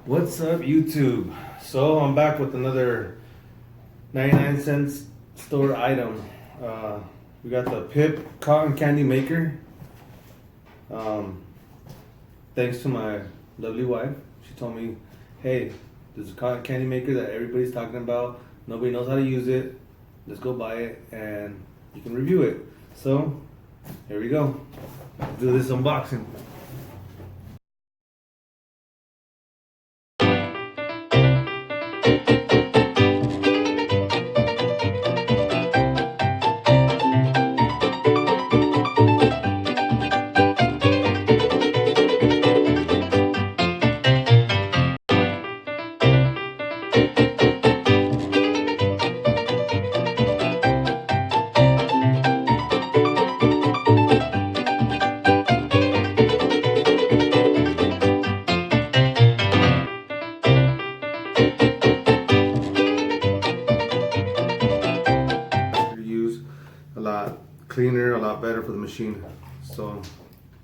What's up, YouTube? So I'm back with another 99 cents store item. We got the Pip cotton candy maker. Um, Thanks to my lovely wife, she told me, "Hey, there's a cotton candy maker that everybody's talking about. Nobody knows how to use it. Let's go buy it and you can review it." So here we go. Let's do this unboxing. Use a lot cleaner, a lot better for the machine, so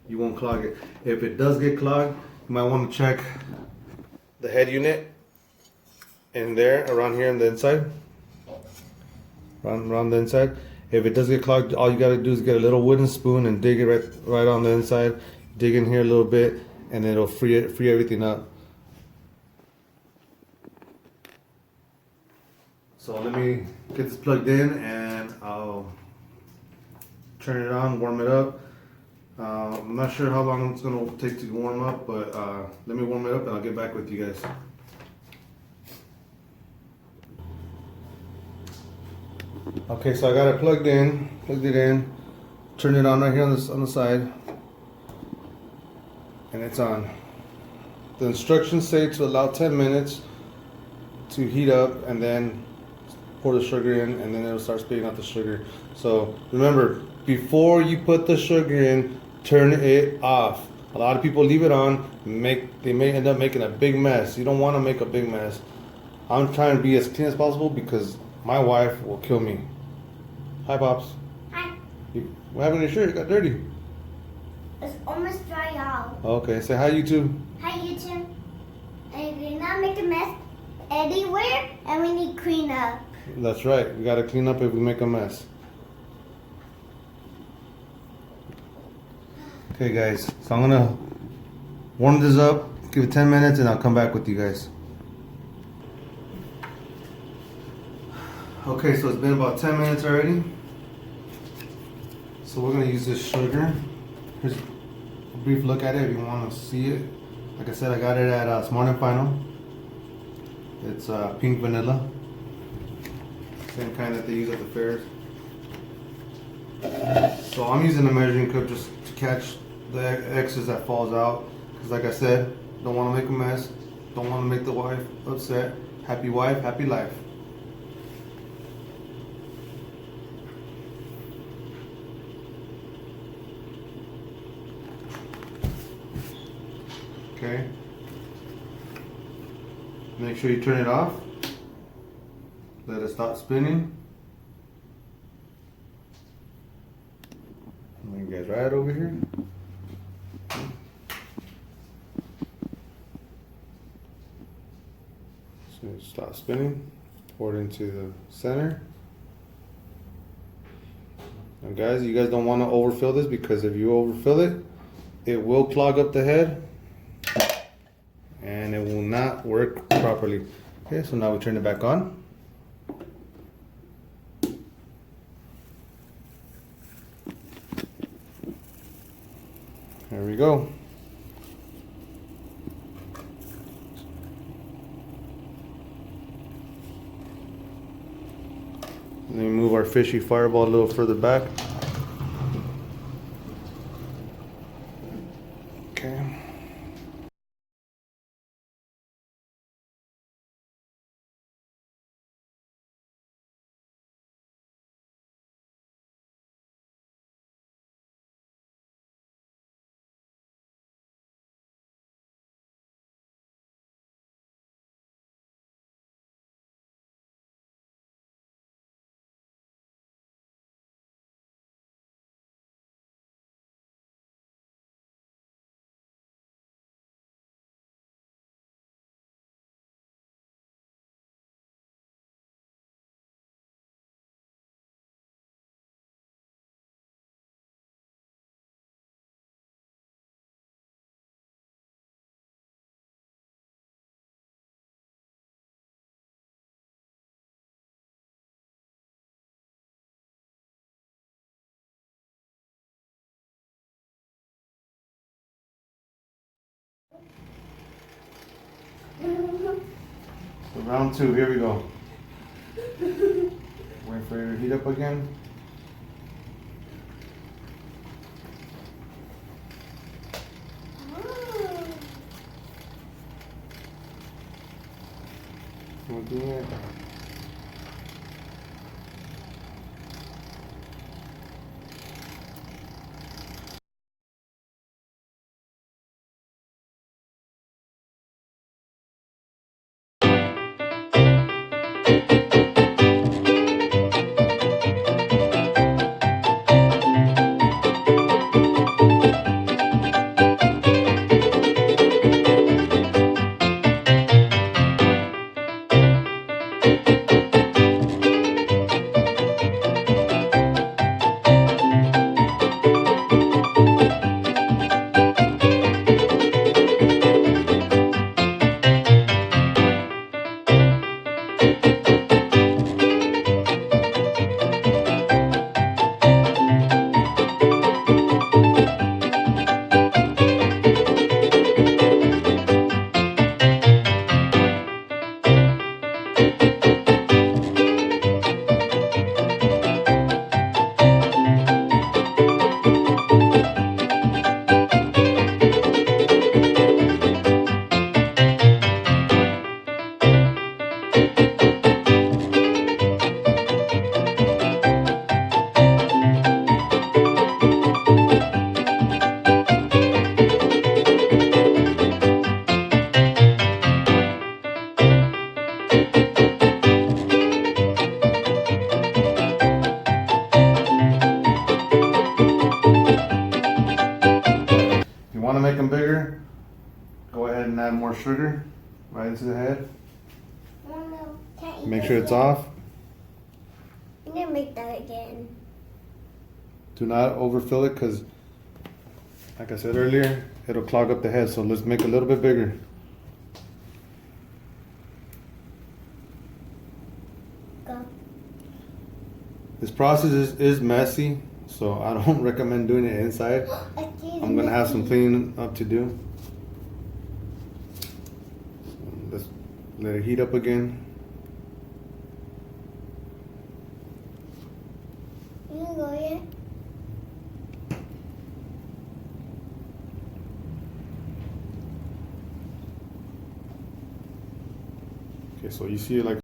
you won't clog it. If it does get clogged, you might want to check the head unit in there, around here on the inside, around the inside. If it does get clogged, all you got to do is get a little wooden spoon and dig it right on the inside. Dig in here a little bit, and it'll free everything up. So let me get this plugged in and I'll turn it on, warm it up. I'm not sure how long it's gonna take to warm up, but let me warm it up and I'll get back with you guys. Okay, so I got it plugged it in, turned it on right here on the side, and it's on. The instructions say to allow 10 minutes to heat up and then pour the sugar in, and then it'll start spitting out the sugar. So remember, before you put the sugar in, turn it off. A lot of people leave it on, they may end up making a big mess. You don't want to make a big mess. I'm trying to be as clean as possible because my wife will kill me. Hi, Pops. Hi. What happened to your shirt? It got dirty. It's almost dry out. Okay, say hi, YouTube. Hi, YouTube. And we not make a mess anywhere, and we need clean up. That's right. We gotta clean up if we make a mess. Okay, guys. So I'm gonna warm this up, give it 10 minutes, and I'll come back with you guys. Okay, so it's been about 10 minutes already. So we're gonna use this sugar. Here's a brief look at it if you want to see it. Like I said, I got it at Smart and Final. It's pink vanilla. Same kind that they use at the fairs. So I'm using a measuring cup just to catch the excess that falls out. Because like I said, don't want to make a mess. Don't want to make the wife upset. Happy wife, happy life. Okay. Make sure you turn it off. Let it stop spinning. You guys right over here. So stop spinning. Pour it into the center. Now guys, you guys don't want to overfill this because if you overfill it, it will clog up the head and it will not work properly. Okay, so now we turn it back on. There we go. Let me move our fishy fireball a little further back. Okay. So round 2, here we go. Wait for it to heat up again. We'll do it. If you want to make them bigger, go ahead and add more sugar right into the head. No, can't eat Make this sure it's yet. off. I'm gonna make that again. Do not overfill it because, like I said earlier, it'll clog up the head. So let's make it a little bit bigger. Go. This process is messy, so I don't recommend doing it inside. I'm gonna have some cleaning up to do. So let's let it heat up again. You can go yet? Okay, so you see it like.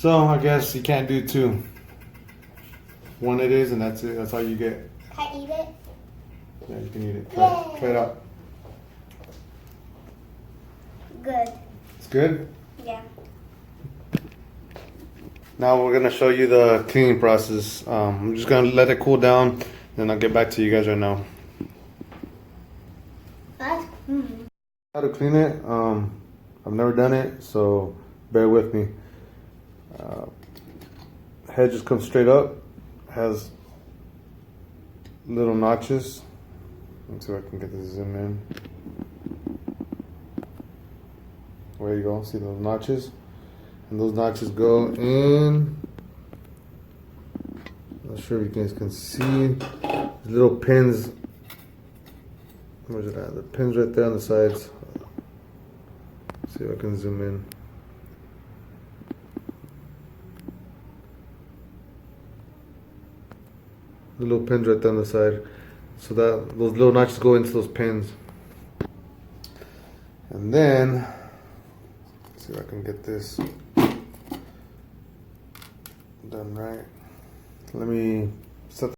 So I guess you can't do two. One it is, and that's it. That's all you get. Can I eat it? Yeah, you can eat it. Yay. Try it out. Good. It's good. Yeah. Now we're gonna show you the cleaning process. I'm just gonna let it cool down, then I'll get back to you guys right now. That's, How to clean it? I've never done it, so bear with me. Head just comes straight up, has little notches. Let's see if I can get this zoom in. There you go. See those notches? And those notches go in. Not sure if you guys can see. There's little pins. Where's it at? The pins right there on the sides. See if I can zoom in. The little pins right there on the side. So that those little notches go into those pins. And then, let's see if I can get this done right. Let me set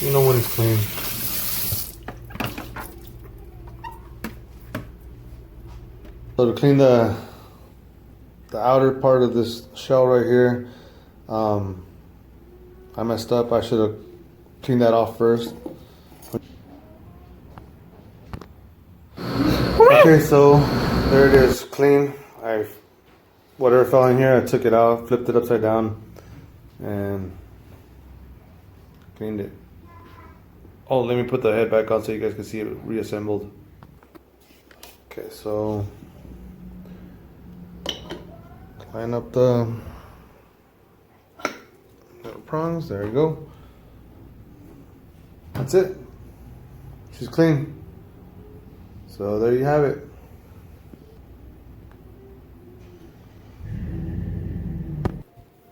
You know when it's clean. So to clean the outer part of this shell right here, I messed up. I should have cleaned that off first. Okay, so there it is, clean. Whatever fell in here, I took it out, flipped it upside down, and cleaned it. Oh, let me put the head back on so you guys can see it reassembled. Okay, so line up the little prongs. There you go. That's it. She's clean. So there you have it.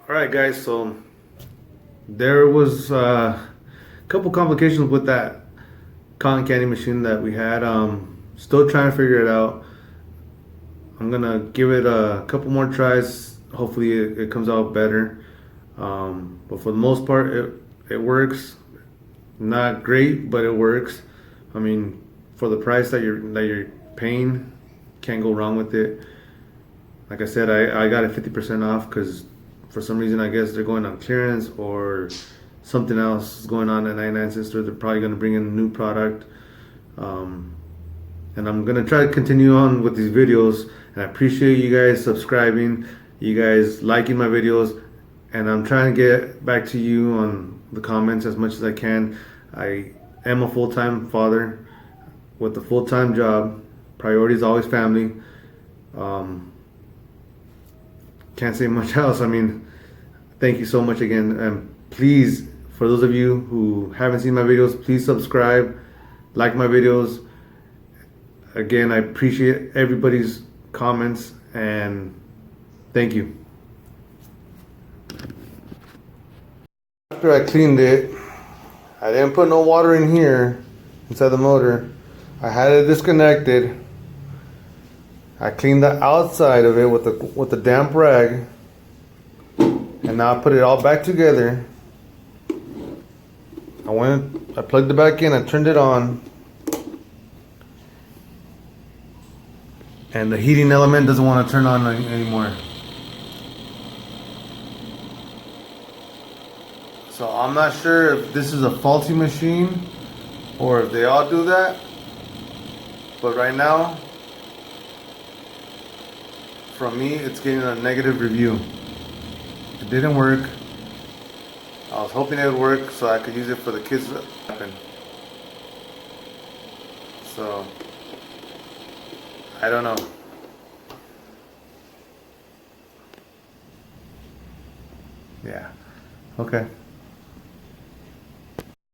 Alright guys, so there was a couple complications with that cotton candy machine that we had. Still trying to figure it out. I'm gonna give it a couple more tries. Hopefully it comes out better. But for the most part, it works. Not great, but it works. I mean, for the price that you're paying, can't go wrong with it. Like I said, I got it 50% off because for some reason I guess they're going on clearance or something else is going on at 99 cent store. They're probably going to bring in a new product. And I'm going to try to continue on with these videos. And I appreciate you guys subscribing, you guys liking my videos, and I'm trying to get back to you on the comments as much as I can. I am a full-time father with a full-time job. Priority is always family. Can't say much else. I mean, thank you so much again. And please, for those of you who haven't seen my videos, please subscribe, like my videos. Again, I appreciate everybody's comments and thank you. After I cleaned it, I didn't put no water in here inside the motor. I had it disconnected. I cleaned the outside of it with the damp rag, and now I put it all back together. I plugged it back in, I turned it on, and the heating element doesn't want to turn on anymore. So I'm not sure if this is a faulty machine or if they all do that, but right now, from me, it's getting a negative review. It didn't work. I was hoping it would work so I could use it for the kids to happen. So, I don't know. Yeah. Okay.